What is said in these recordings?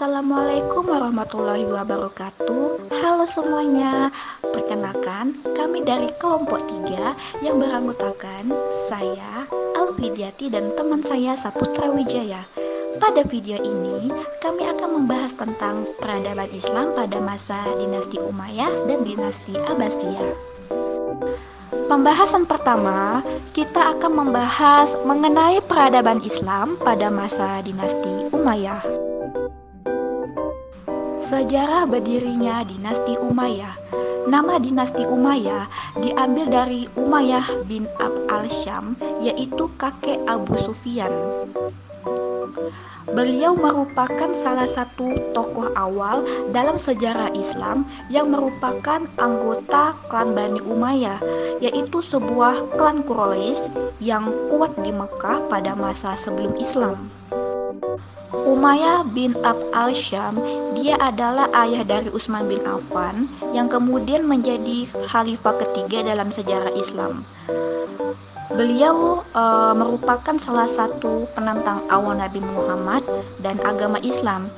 Assalamualaikum warahmatullahi wabarakatuh. Halo semuanya. Perkenalkan, kami dari kelompok 3 yang beranggotakan saya, Alfidiati, dan teman saya Saputra Wijaya. Pada video ini, kami akan membahas tentang peradaban Islam pada masa dinasti Umayyah dan dinasti Abbasiyah. Pembahasan pertama, kita akan membahas mengenai peradaban Islam pada masa dinasti Umayyah. Sejarah berdirinya dinasti Umayyah. Nama dinasti Umayyah diambil dari Umayyah bin Abd al-Syam, yaitu kakek Abu Sufyan. Beliau merupakan salah satu tokoh awal dalam sejarah Islam yang merupakan anggota klan Bani Umayyah, yaitu sebuah klan Quraisy yang kuat di Mekah pada masa sebelum Islam. Umayyah bin Abd al-Syam, dia adalah ayah dari Utsman bin Affan yang kemudian menjadi khalifah ketiga dalam sejarah Islam. Beliau merupakan salah satu penentang awal Nabi Muhammad dan agama Islam.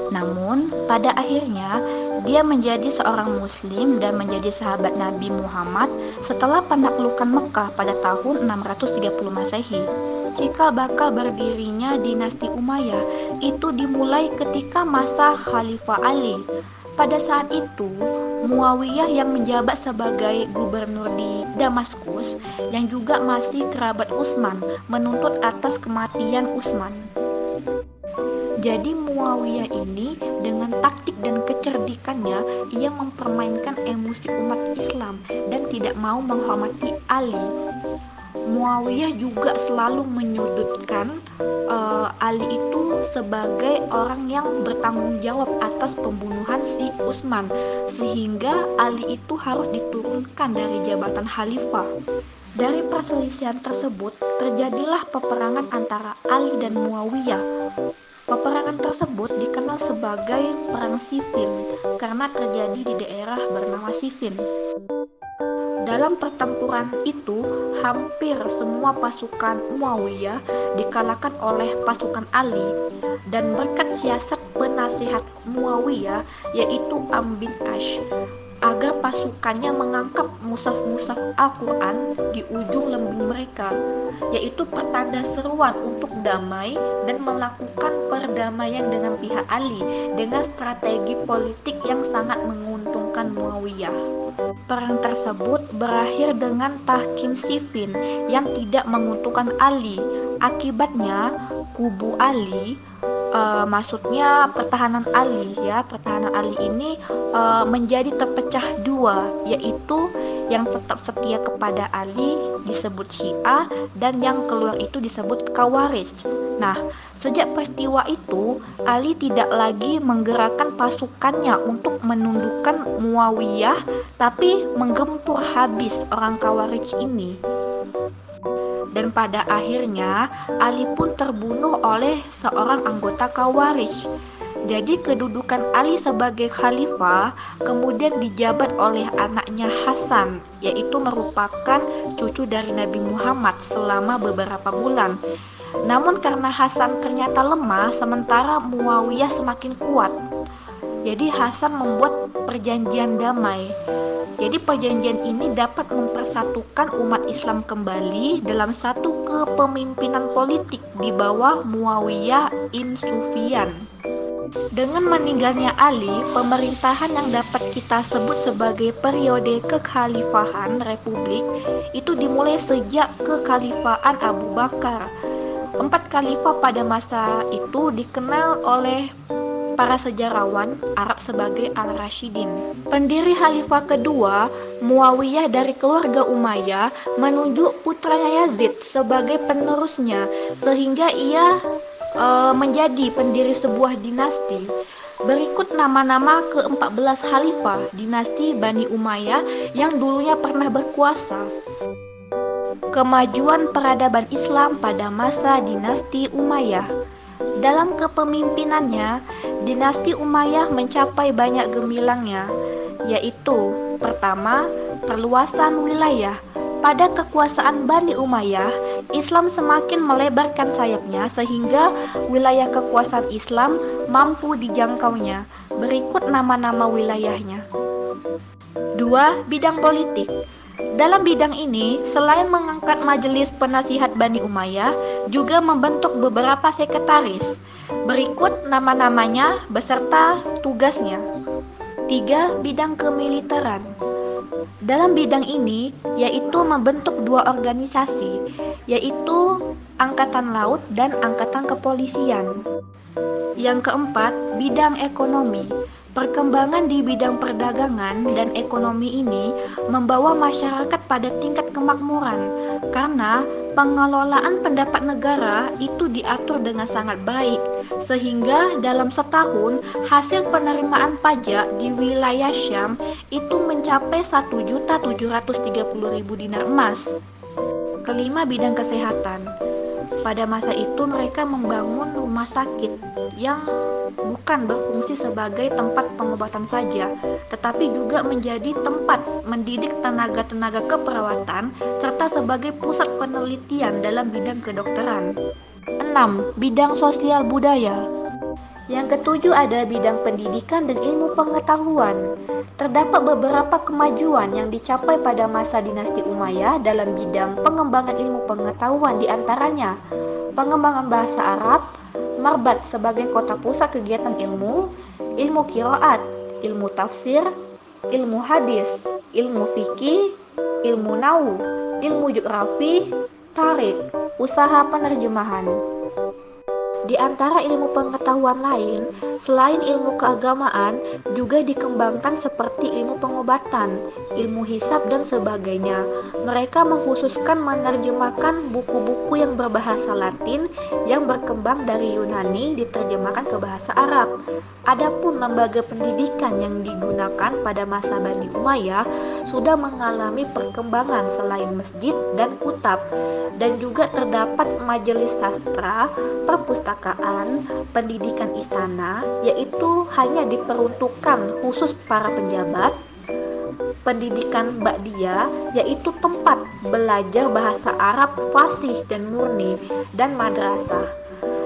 Namun, pada akhirnya dia menjadi seorang muslim dan menjadi sahabat Nabi Muhammad setelah penaklukan Mekah pada tahun 630 Masehi. Cikal bakal berdirinya dinasti Umayyah itu dimulai ketika masa Khalifah Ali. Pada saat itu, Muawiyah yang menjabat sebagai gubernur di Damaskus yang juga masih kerabat Utsman menuntut atas kematian Utsman. Jadi Muawiyah ini dengan taktik dan kecerdikannya, ia mempermainkan emosi umat Islam dan tidak mau menghormati Ali. Muawiyah juga selalu menyudutkan Ali itu sebagai orang yang bertanggung jawab atas pembunuhan si Utsman, sehingga Ali itu harus diturunkan dari jabatan khalifah. Dari perselisihan tersebut terjadilah peperangan antara Ali dan Muawiyah. Peperangan tersebut dikenal sebagai perang Siffin karena terjadi di daerah bernama Siffin. Dalam pertempuran itu, hampir semua pasukan Muawiyah dikalahkan oleh pasukan Ali, dan berkat siasat penasihat Muawiyah yaitu Amr bin Ash agar pasukannya mengangkat mushaf-mushaf Al-Quran di ujung lembing mereka, yaitu pertanda seruan untuk damai dan melakukan perdamaian dengan pihak Ali dengan strategi politik yang sangat menguntungkan Muawiyah. Perang tersebut berakhir dengan tahkim Siffin yang tidak menguntungkan Ali. Akibatnya kubu Ali, maksudnya pertahanan Ali ini menjadi terpecah dua, yaitu yang tetap setia kepada Ali disebut Syiah dan yang keluar itu disebut Khawarij. Nah, sejak peristiwa itu Ali tidak lagi menggerakkan pasukannya untuk menundukkan Muawiyah, tapi menggempur habis orang Khawarij ini. Dan pada akhirnya Ali pun terbunuh oleh seorang anggota Khawarij. Jadi kedudukan Ali sebagai khalifah kemudian dijabat oleh anaknya Hasan, yaitu merupakan cucu dari Nabi Muhammad selama beberapa bulan. Namun karena Hasan ternyata lemah, sementara Muawiyah semakin kuat. Jadi Hasan membuat perjanjian damai. Jadi perjanjian ini dapat mempersatukan umat Islam kembali dalam satu kepemimpinan politik di bawah Muawiyah bin Sufyan. Dengan meninggalnya Ali, pemerintahan yang dapat kita sebut sebagai periode kekhalifahan Republik itu dimulai sejak kekhalifahan Abu Bakar. 4 khalifah pada masa itu dikenal oleh para sejarawan Arab sebagai Al-Rashidin. Pendiri khalifah kedua, Muawiyah dari keluarga Umayyah, menunjuk putranya Yazid sebagai penerusnya, sehingga ia menjadi pendiri sebuah dinasti. Berikut nama-nama ke-14 khalifah dinasti Bani Umayyah yang dulunya pernah berkuasa. Kemajuan peradaban Islam pada masa dinasti Umayyah. Dalam kepemimpinannya, dinasti Umayyah mencapai banyak gemilangnya, yaitu pertama, perluasan wilayah. Pada kekuasaan Bani Umayyah, Islam semakin melebarkan sayapnya sehingga wilayah kekuasaan Islam mampu dijangkaunya. Berikut nama-nama wilayahnya. 2. Bidang politik. Dalam bidang ini, selain mengangkat Majelis Penasihat Bani Umayyah, juga membentuk beberapa sekretaris. Berikut nama-namanya beserta tugasnya. 3. Bidang kemiliteran. Dalam bidang ini, yaitu membentuk dua organisasi, yaitu Angkatan Laut dan Angkatan Kepolisian. Yang keempat, bidang ekonomi. Perkembangan di bidang perdagangan dan ekonomi ini membawa masyarakat pada tingkat kemakmuran karena pengelolaan pendapat negara itu diatur dengan sangat baik, sehingga dalam setahun hasil penerimaan pajak di wilayah Syam itu mencapai 1.730.000 dinar emas. Kelima, bidang kesehatan. Pada masa itu mereka membangun rumah sakit yang bukan berfungsi sebagai tempat pengobatan saja, tetapi juga menjadi tempat mendidik tenaga-tenaga keperawatan serta sebagai pusat penelitian dalam bidang kedokteran. 6. Bidang sosial budaya. Yang ketujuh ada bidang pendidikan dan ilmu pengetahuan. Terdapat beberapa kemajuan yang dicapai pada masa dinasti Umayyah dalam bidang pengembangan ilmu pengetahuan, di antaranya pengembangan bahasa Arab, Marbat sebagai kota pusat kegiatan ilmu, ilmu qiraat, ilmu tafsir, ilmu hadis, ilmu fikih, ilmu nahwu, ilmu geografi, tarik, usaha penerjemahan. Di antara ilmu pengetahuan lain, selain ilmu keagamaan, juga dikembangkan seperti ilmu pengobatan, ilmu hisab dan sebagainya. Mereka mengkhususkan menerjemahkan buku-buku yang berbahasa Latin yang berkembang dari Yunani diterjemahkan ke bahasa Arab. Adapun lembaga pendidikan yang digunakan pada masa Bani Umayyah sudah mengalami perkembangan selain masjid dan kutab, dan juga terdapat majelis sastra, perpustakaan, pendidikan istana, yaitu hanya diperuntukkan khusus para penjabat, pendidikan Ba'diyah, yaitu tempat belajar bahasa Arab fasih dan murni, dan madrasah.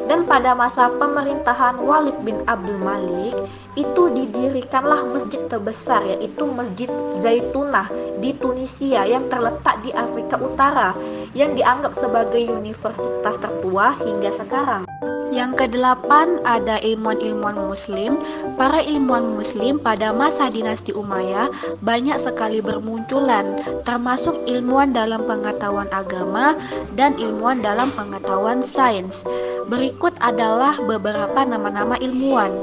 Dan pada masa pemerintahan Walid bin Abdul Malik, itu didirikanlah masjid terbesar, yaitu Masjid Zaitunah di Tunisia yang terletak di Afrika Utara, yang dianggap sebagai universitas tertua hingga sekarang. Yang kedelapan ada ilmuwan-ilmuwan muslim. Para ilmuwan muslim pada masa dinasti Umayyah banyak sekali bermunculan, termasuk ilmuwan dalam pengetahuan agama dan ilmuwan dalam pengetahuan sains. Berikut adalah beberapa nama-nama ilmuwan.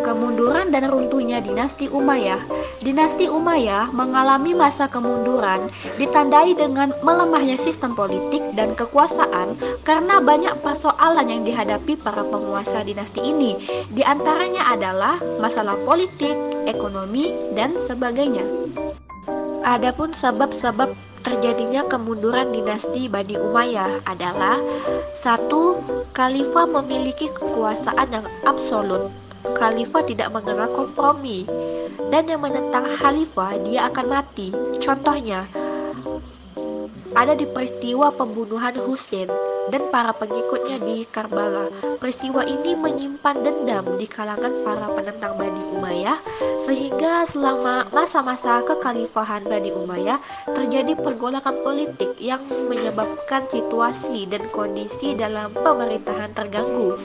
Kemunduran dan runtuhnya dinasti Umayyah. Dinasti Umayyah mengalami masa kemunduran ditandai dengan melemahnya sistem politik dan kekuasaan karena banyak persoalan yang dihadapi para penguasa dinasti ini. Di antaranya adalah masalah politik, ekonomi, dan sebagainya. Adapun sebab-sebab terjadinya kemunduran dinasti Bani Umayyah adalah: 1. Khalifah memiliki kekuasaan yang absolut. Khalifah tidak mengenal kompromi, dan yang menentang khalifah dia akan mati. Contohnya ada di peristiwa pembunuhan Husain dan para pengikutnya di Karbala. Peristiwa ini menyimpan dendam di kalangan para penentang Bani Umayyah, sehingga selama masa-masa kekhalifahan Bani Umayyah terjadi pergolakan politik yang menyebabkan situasi dan kondisi dalam pemerintahan terganggu.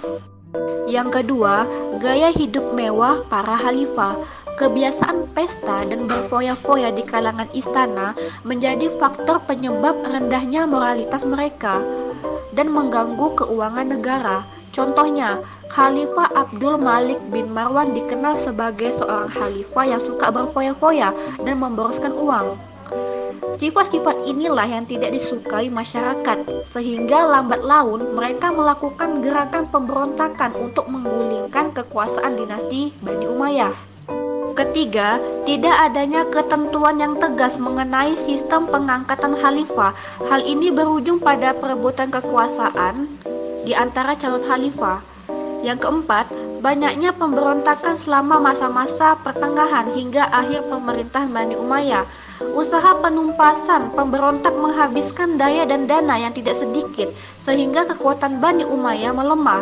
Yang kedua, gaya hidup mewah para khalifah. Kebiasaan pesta dan berfoya-foya di kalangan istana menjadi faktor penyebab rendahnya moralitas mereka dan mengganggu keuangan negara. Contohnya, Khalifah Abdul Malik bin Marwan dikenal sebagai seorang khalifah yang suka berfoya-foya dan memboroskan uang. Sifat-sifat inilah yang tidak disukai masyarakat, sehingga lambat laun mereka melakukan gerakan pemberontakan untuk menggulingkan kekuasaan dinasti Bani Umayyah. Ketiga, tidak adanya ketentuan yang tegas mengenai sistem pengangkatan khalifah. Hal ini berujung pada perebutan kekuasaan di antara calon khalifah. Yang keempat, Banyaknya pemberontakan selama masa-masa pertengahan hingga akhir pemerintahan Bani Umayyah. Usaha penumpasan pemberontak menghabiskan daya dan dana yang tidak sedikit, sehingga kekuatan Bani Umayyah melemah.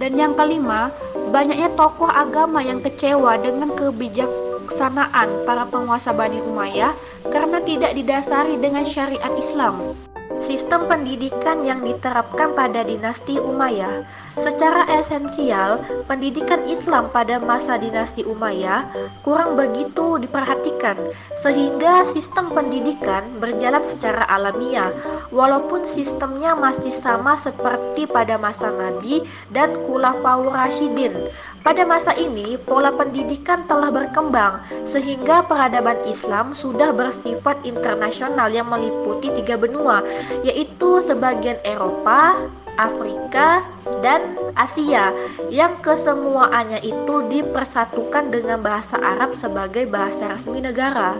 Dan yang kelima, banyaknya tokoh agama yang kecewa dengan kebijaksanaan para penguasa Bani Umayyah karena tidak didasari dengan syariat Islam. Sistem pendidikan yang diterapkan pada dinasti Umayyah. Secara esensial, pendidikan Islam pada masa dinasti Umayyah kurang begitu diperhatikan, sehingga sistem pendidikan berjalan secara alamiah, walaupun sistemnya masih sama seperti pada masa Nabi dan Khulafaur Rasyidin. Pada masa ini, pola pendidikan telah berkembang, sehingga peradaban Islam sudah bersifat internasional yang meliputi 3 benua, yaitu sebagian Eropa, Afrika, dan Asia, yang kesemuanya itu dipersatukan dengan bahasa Arab sebagai bahasa resmi negara.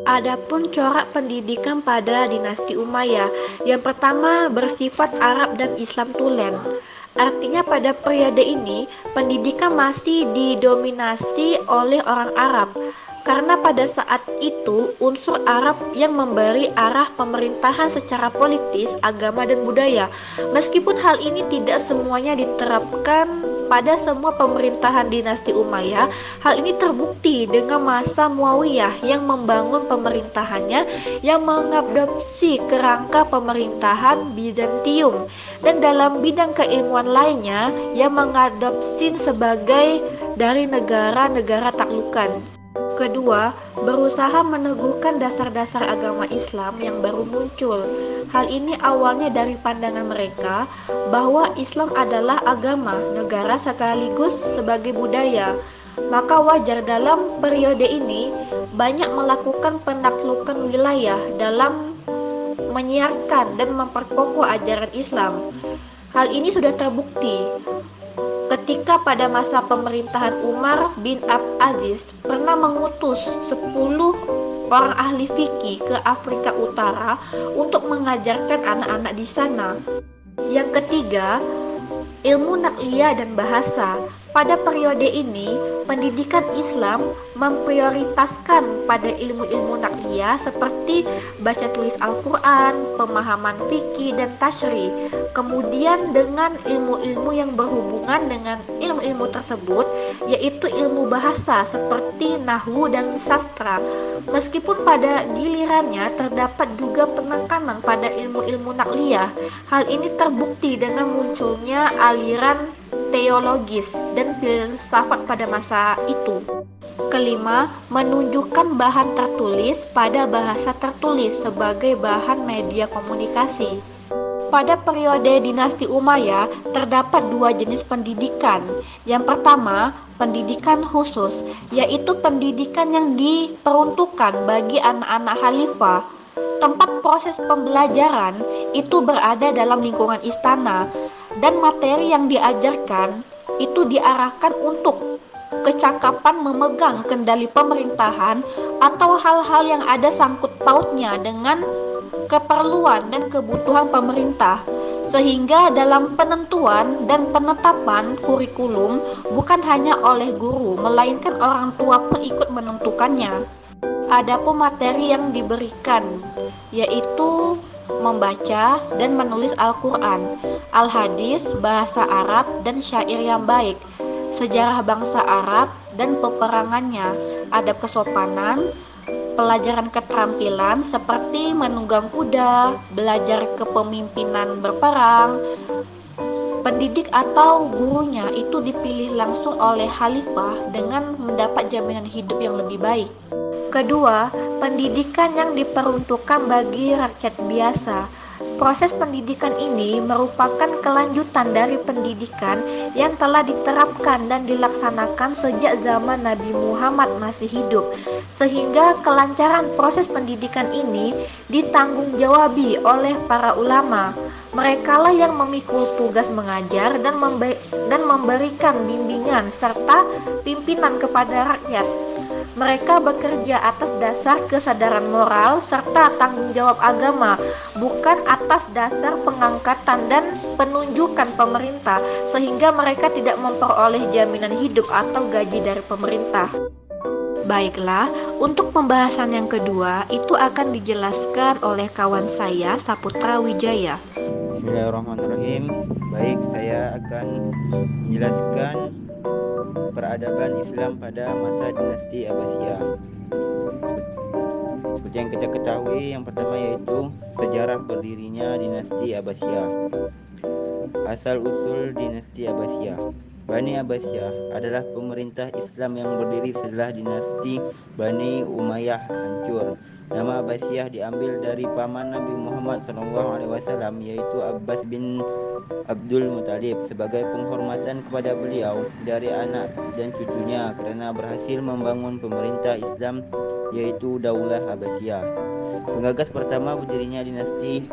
Adapun corak pendidikan pada dinasti Umayyah, yang pertama bersifat Arab dan Islam tulen. Artinya pada periode ini pendidikan masih didominasi oleh orang Arab, karena pada saat itu unsur Arab yang memberi arah pemerintahan secara politis, agama, dan budaya. Meskipun hal ini tidak semuanya diterapkan pada semua pemerintahan dinasti Umayyah, hal ini terbukti dengan masa Muawiyah yang membangun pemerintahannya yang mengadopsi kerangka pemerintahan Bizantium, dan dalam bidang keilmuan lainnya yang mengadopsi sebagai dari negara-negara taklukan. Kedua, berusaha meneguhkan dasar-dasar agama Islam yang baru muncul. Hal ini awalnya dari pandangan mereka bahwa Islam adalah agama, negara sekaligus sebagai budaya. Maka wajar dalam periode ini banyak melakukan penaklukan wilayah dalam menyiarkan dan memperkokoh ajaran Islam. Hal ini sudah terbukti ketika pada masa pemerintahan Umar bin Abdul Aziz pernah mengutus 10 orang ahli fikih ke Afrika Utara untuk mengajarkan anak-anak di sana. Yang ketiga, ilmu nakliyah dan bahasa. Pada periode ini, pendidikan Islam memprioritaskan pada ilmu-ilmu nakliyah seperti baca tulis Al-Quran, pemahaman fikih, dan tasyri. Kemudian dengan ilmu-ilmu yang berhubungan dengan ilmu-ilmu tersebut, yaitu ilmu bahasa seperti nahwu dan sastra. Meskipun pada gilirannya terdapat juga penekanan pada ilmu-ilmu nakliyah, hal ini terbukti dengan munculnya aliran teologis dan filsafat pada masa itu. Kelima, menunjukkan bahan tertulis pada bahasa tertulis sebagai bahan media komunikasi. Pada periode dinasti Umayyah terdapat 2 jenis pendidikan. Yang pertama, pendidikan khusus, yaitu pendidikan yang diperuntukkan bagi anak-anak khalifah. Tempat proses pembelajaran itu berada dalam lingkungan istana, dan materi yang diajarkan itu diarahkan untuk kecakapan memegang kendali pemerintahan atau hal-hal yang ada sangkut pautnya dengan keperluan dan kebutuhan pemerintah, sehingga dalam penentuan dan penetapan kurikulum bukan hanya oleh guru, melainkan orang tua pun ikut menentukannya. Adapun materi yang diberikan yaitu membaca dan menulis Al-Quran, Al-Hadis, bahasa Arab, dan syair yang baik, sejarah bangsa Arab dan peperangannya, adab kesopanan, pelajaran keterampilan seperti menunggang kuda, belajar kepemimpinan berperang. Pendidik atau gurunya itu dipilih langsung oleh khalifah dengan mendapat jaminan hidup yang lebih baik. Kedua, pendidikan yang diperuntukkan bagi rakyat biasa. Proses pendidikan ini merupakan kelanjutan dari pendidikan yang telah diterapkan dan dilaksanakan sejak zaman Nabi Muhammad masih hidup, sehingga kelancaran proses pendidikan ini ditanggung-jawabi oleh para ulama. Merekalah yang memikul tugas mengajar dan memberikan bimbingan serta pimpinan kepada rakyat. Mereka bekerja atas dasar kesadaran moral serta tanggung jawab agama, bukan atas dasar pengangkatan dan penunjukan pemerintah, sehingga mereka tidak memperoleh jaminan hidup atau gaji dari pemerintah. Baiklah, untuk pembahasan yang kedua itu akan dijelaskan oleh kawan saya Saputra Wijaya. Bismillahirrahmanirrahim. Baik, saya akan menjelaskan peradaban Islam pada masa dinasti Abbasiyah. Seperti yang kita ketahui, yang pertama yaitu sejarah berdirinya dinasti Abbasiyah. Asal-usul dinasti Abbasiyah. Bani Abbasiyah adalah pemerintah Islam yang berdiri setelah dinasti Bani Umayyah hancur. Nama Abbasiyah diambil dari paman Nabi Muhammad SAW, yaitu Abbas bin Abdul Muttalib, sebagai penghormatan kepada beliau dari anak dan cucunya kerana berhasil membangun pemerintah Islam, yaitu Daulah Abbasiyah. Penggagas pertama berdirinya dinasti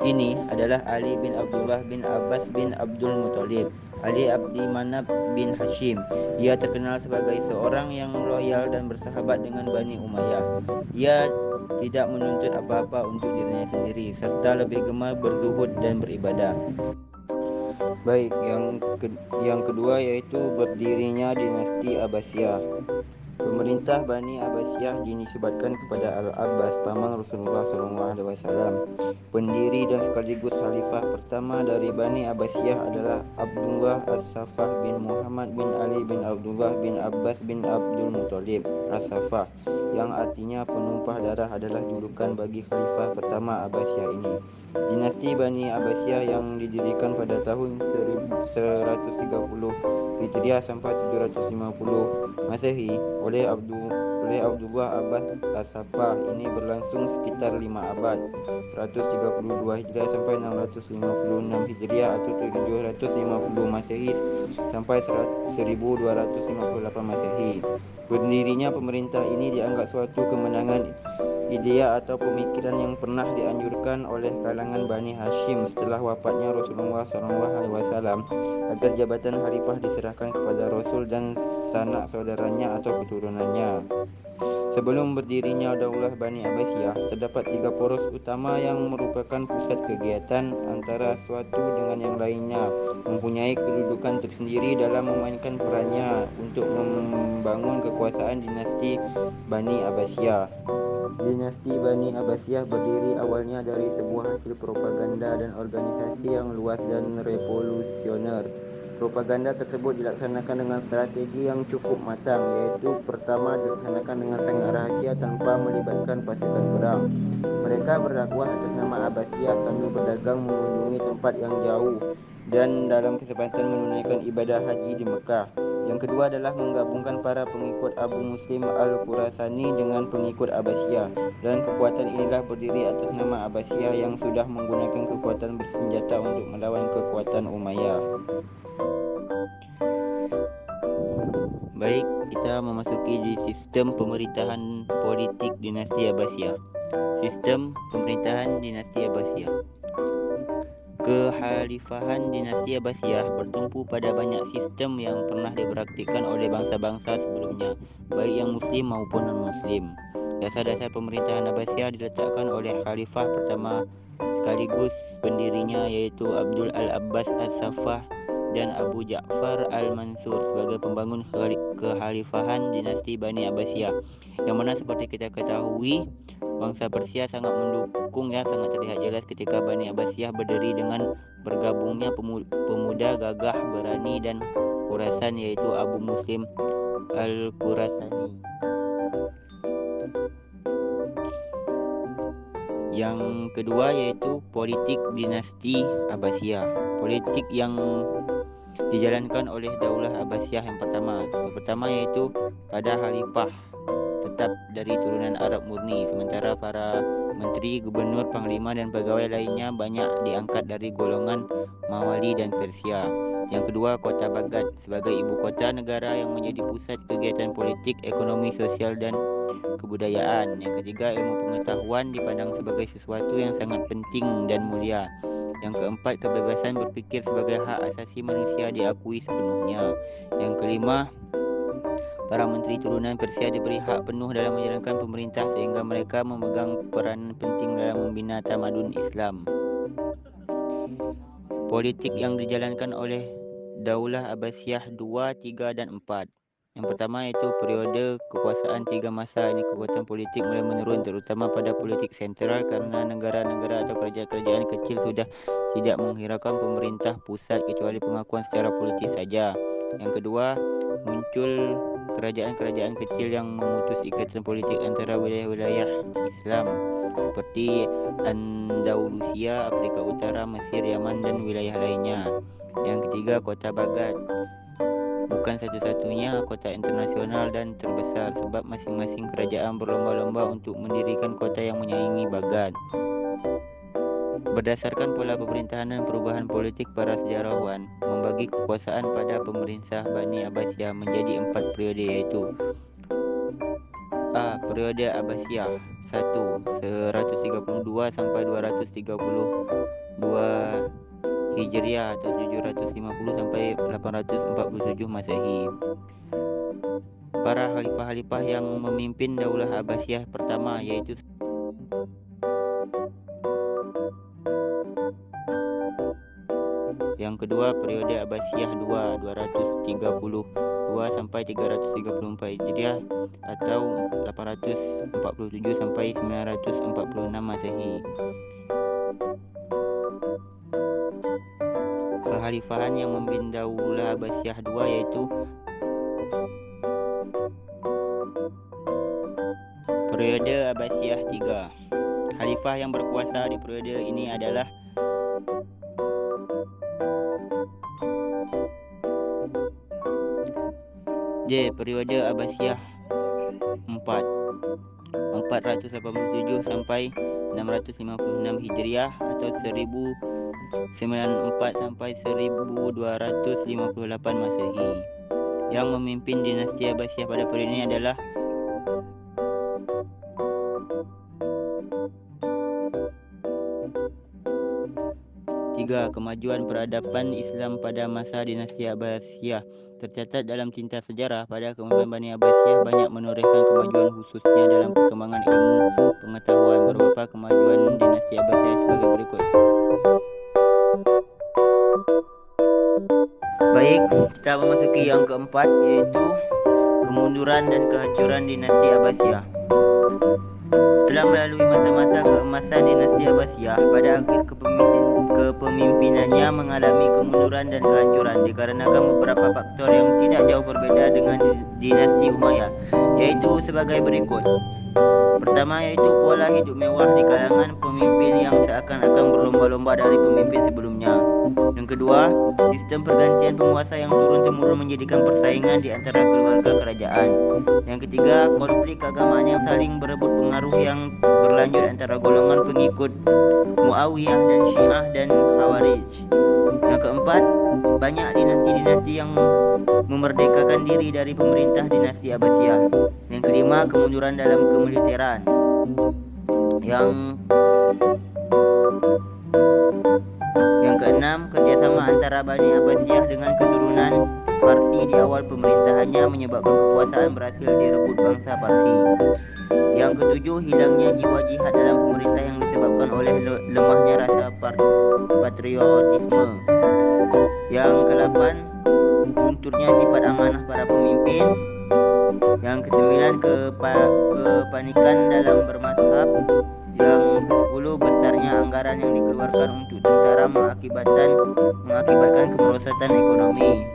ini adalah Ali bin Abdullah bin Abbas bin Abdul Muttalib. Ali Abdi Manaf bin Hashim. Ia terkenal sebagai seorang yang loyal dan bersahabat dengan Bani Umayyah. Ia tidak menuntut apa-apa untuk dirinya sendiri serta lebih gemar berzuhud dan beribadah. Baik, yang kedua yaitu berdirinya dinasti Abbasiyah. Pemerintah Bani Abbasiyah dinisbatkan kepada Al-Abbas, paman Rasulullah SAW. Pendiri dan sekaligus khalifah pertama dari Bani Abbasiyah adalah Abdullah As-Saffah bin Muhammad bin Ali bin Abdullah bin Abbas bin Abdul Muttalib As-Saffah, yang artinya penumpah darah, adalah julukan bagi khalifah pertama Abbasiyah ini. Dinasti Bani Abbasiyah yang didirikan pada tahun 1130 Hijriah sampai 750 Masehi oleh Abdullah Abbas As-Saffah ini berlangsung sekitar 5 abad, 132 Hijriah sampai 656 Hijriah atau 750 Masehi sampai 1258 Masehi. Berdirinya pemerintah ini dianggap suatu kemenangan idea atau pemikiran yang pernah dianjurkan oleh kalangan Bani Hashim setelah wafatnya Rasulullah SAW, agar jabatan khalifah diserahkan kepada Rasul dan sanak saudaranya atau keturunannya. Sebelum berdirinya Daulah Bani Abbasiyah, terdapat 3 poros utama yang merupakan pusat kegiatan antara suatu dengan yang lainnya, mempunyai kedudukan tersendiri dalam memainkan perannya untuk membangun kekuasaan dinasti Bani Abbasiyah. Dinasti Bani Abbasiyah berdiri awalnya dari sebuah hasil propaganda dan organisasi yang luas dan revolusioner. Propaganda tersebut dilaksanakan dengan strategi yang cukup matang, iaitu pertama dilaksanakan dengan sangat rahasia tanpa melibatkan pasukan perang. Mereka berdakwah atas nama Abbasiyah sambil berdagang mengunjungi tempat yang jauh dan dalam kesempatan menunaikan ibadah haji di Mekah. Yang kedua adalah menggabungkan para pengikut Abu Muslim Al-Khurasani dengan pengikut Abbasiyah, dan kekuatan inilah berdiri atas nama Abbasiyah yang sudah menggunakan kekuatan bersenjata untuk melawan kekuatan Umayyah. Baik, kita memasuki di sistem pemerintahan politik dinasti Abbasiyah. Sistem pemerintahan dinasti Abbasiyah. Kekhalifahan dinasti Abbasiyah bertumpu pada banyak sistem yang pernah dipraktikkan oleh bangsa-bangsa sebelumnya, baik yang muslim maupun non-muslim. Dasar-dasar pemerintahan Abbasiyah diletakkan oleh khalifah pertama sekaligus pendirinya, yaitu Abdul Al-Abbas As-Saffah dan Abu Ja'far Al-Mansur sebagai pembangun kekhalifahan dinasti Bani Abbasiyah, yang mana seperti kita ketahui bangsa Persia sangat mendukung, sangat terlihat jelas ketika Bani Abbasiyah berdiri dengan bergabungnya pemuda gagah berani dan Khurasan, yaitu Abu Muslim Al-Khurasani. Yang kedua yaitu politik dinasti Abbasiyah. Politik yang dijalankan oleh Daulah Abbasiyah yang pertama yaitu pada khalifah tetap dari turunan Arab murni, sementara para menteri, gubernur, panglima dan pegawai lainnya banyak diangkat dari golongan Mawali dan Persia. Yang kedua, kota Baghdad sebagai ibu kota negara yang menjadi pusat kegiatan politik, ekonomi, sosial dan kebudayaan. Yang ketiga, ilmu pengetahuan dipandang sebagai sesuatu yang sangat penting dan mulia. Yang keempat, kebebasan berfikir sebagai hak asasi manusia diakui sepenuhnya. Yang kelima, Para menteri turunan Persia diberi hak penuh dalam menjalankan pemerintah sehingga mereka memegang peranan penting dalam membina tamadun Islam. Politik yang dijalankan oleh Daulah Abbasiyah 2, 3 dan 4. Yang pertama iaitu periode kekuasaan 3 masa. Ini kekuatan politik mulai menurun terutama pada politik sentral kerana negara-negara atau kerajaan-kerajaan kecil sudah tidak menghiraukan pemerintah pusat kecuali pengakuan secara politis saja. Yang kedua, muncul kerajaan-kerajaan kecil yang memutus ikatan politik antara wilayah-wilayah Islam seperti Andalusia, Afrika Utara, Mesir, Yaman dan wilayah lainnya. Yang ketiga, kota Baghdad bukan satu-satunya kota internasional dan terbesar sebab masing-masing kerajaan berlomba-lomba untuk mendirikan kota yang menyaingi Baghdad. Berdasarkan pola pemerintahan dan perubahan politik, para sejarawan membagi kekuasaan pada pemerintah Bani Abbasiyah menjadi 4 periode iaitu A. Periode Abbasiyah 1. 132 sampai 232 Hijriah atau 750 sampai 847 Masehi. Para khalifah-khalifah yang memimpin Daulah Abbasiyah pertama iaitu yang kedua periode Abbasiyah 2 232 sampai 334 Hijriah atau 847 sampai 946 Masehi. Kekhalifahan yang memimpin Daulah Abbasiyah 2 yaitu periode Abbasiyah 3. Khalifah yang berkuasa di periode ini adalah J. Periode Abbasiyah 4 487 sampai 656 Hijriah atau 1094 sampai 1258 Masehi. Yang memimpin dinasti Abbasiyah pada periode ini adalah Tiga, kemajuan peradaban Islam pada masa dinasti Abbasiyah. Tercatat dalam tinta sejarah pada kepemimpinan Bani Abbasiyah banyak menorehkan kemajuan khususnya dalam perkembangan ilmu pengetahuan. Beberapa kemajuan dinasti Abbasiyah sebagai berikut. Baik, kita memasuki yang keempat iaitu kemunduran dan kehancuran dinasti Abbasiyah. Setelah melalui masa-masa keemasan dinasti Abbasiyah, pada akhir kepemimpinannya mengalami kemunduran dan kehancuran dikarenakan beberapa faktor yang tidak jauh berbeda dengan dinasti Umayyah, yaitu sebagai berikut. Pertama yaitu pola hidup mewah di kalangan pemimpin yang seakan-akan berlomba-lomba dari pemimpin sebelumnya. Yang kedua, sistem pergantian penguasa yang turun-temurun menjadikan persaingan di antara keluarga kerajaan. Yang ketiga, konflik keagamaan yang saling berebut pengaruh yang berlanjut antara golongan pengikut Muawiyah dan Syiah dan Khawarij. Yang keempat, banyak dinasti-dinasti yang memerdekakan diri dari pemerintah dinasti Abbasiyah. Yang kelima, kemunduran dalam kemiliteran. Yang keenam, kerjasama antara Bani Abbasiyah dengan keturunan Parsi di awal pemerintahannya menyebabkan kekuasaan berhasil direbut bangsa Parsi. Yang ketujuh, hilangnya jiwa jihad dalam pemerintah yang disebabkan oleh lemahnya rasa patriotisme. Yang kedelapan, lunturnya sifat amanah para pemimpin. Yang kesembilan, kepanikan dalam bermazhab. Yang ke-10, besarnya anggaran yang dikeluarkan untuk tentara mengakibatkan kemerosotan ekonomi.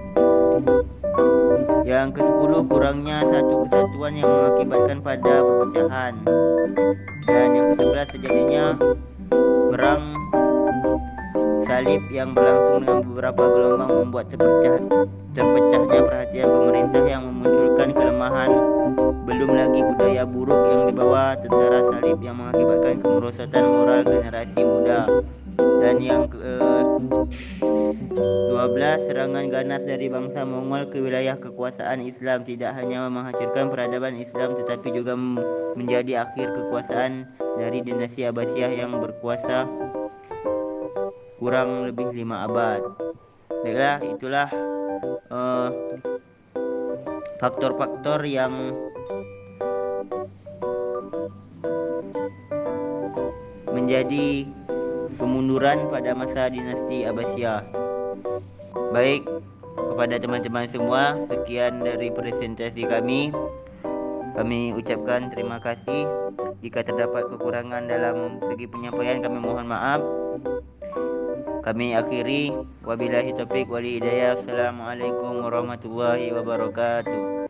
Yang ke-10, kurangnya satu kesatuan yang mengakibatkan pada perpecahan. Dan yang ke-11, terjadinya perang salib yang berlangsung dengan beberapa gelombang membuat terpecahnya perhatian pemerintah yang memunculkan kelemahan. Belum lagi budaya buruk yang dibawa tentara salib yang mengakibatkan kemerosotan moral generasi muda. Dan yang ke-12, serangan ganas dari bangsa Mongol ke wilayah kekuasaan Islam tidak hanya menghancurkan peradaban Islam tetapi juga menjadi akhir kekuasaan dari dinasti Abbasiyah yang berkuasa kurang lebih 5 abad. Baiklah, itulah faktor-faktor yang menjadi kemunduran pada masa dinasti Abbasiyah. Baik, kepada teman-teman semua, sekian dari presentasi kami. Kami ucapkan terima kasih. Jika terdapat kekurangan dalam segi penyampaian, kami mohon maaf. Kami akhiri, wabillahi taufiq wal hidayah. Assalamualaikum warahmatullahi wabarakatuh.